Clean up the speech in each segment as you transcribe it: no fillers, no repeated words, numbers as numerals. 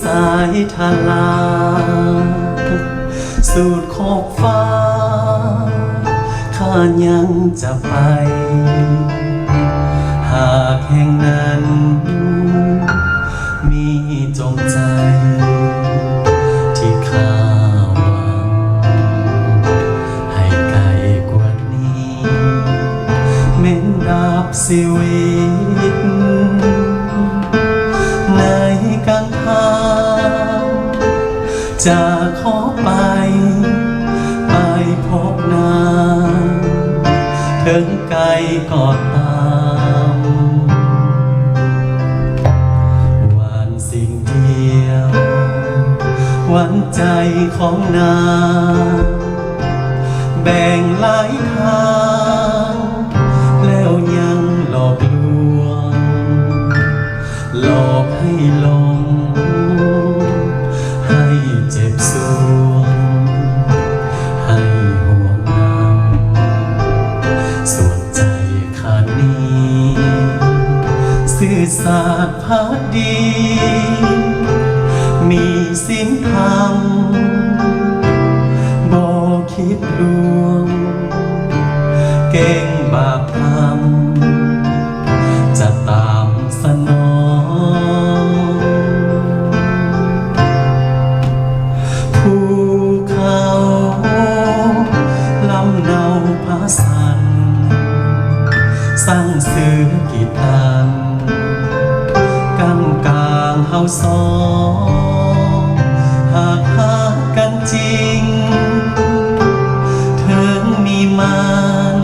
สายทาลาสูดขอบฟ้าข้ายังจะไปหากแห่งนั้นมีจงใจที่ข้าหวังให้ไกลกว่านี้เม้นดับชีวิตในกลางทางจะขอไปพบนางถึงไกลก็ตามหวานสิ่งเดียวหวั่นใจของนางแบ่งหลายทางแล้วยังหลอกลวงหลอกให้หลงให้เจ็บสวงให้ห่วงนำส่วนใจข้านี้ซื่อสัตย์ภักดีมีศีลธรรมบ่คิดลวงเก่งบาปธรรมจะตามสนองภูเขาลำเนาพาสันสร้างสื่อกีตันกำกลางเฮาสองหากหากันจริงถึงมีมัน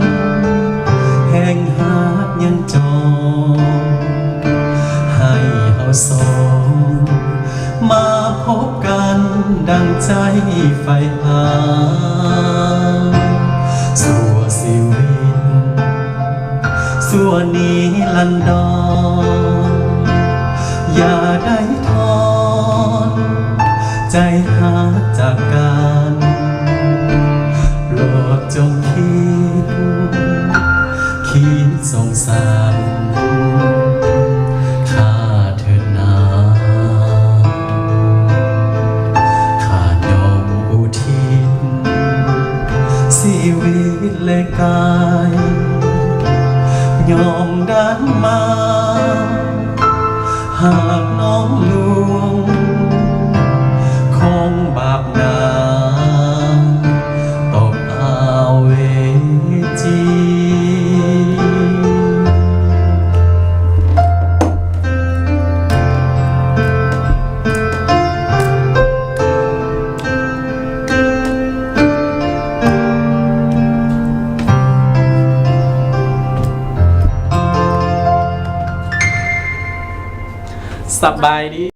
แห่งหาดยังจองให้เฮาสองมาพบกันดังใจใฝ่หาสู่ชีวิตส่วนนี้ลันดอนอย่าได้ทอนใจหาจากกันโปรดจงคิดสงสารข้าเถิดนาข้ายอมอุทิศชีวิตและกายยอมดันมาหากน้องลวงคงบาปนาตกอาเวจีสบายดี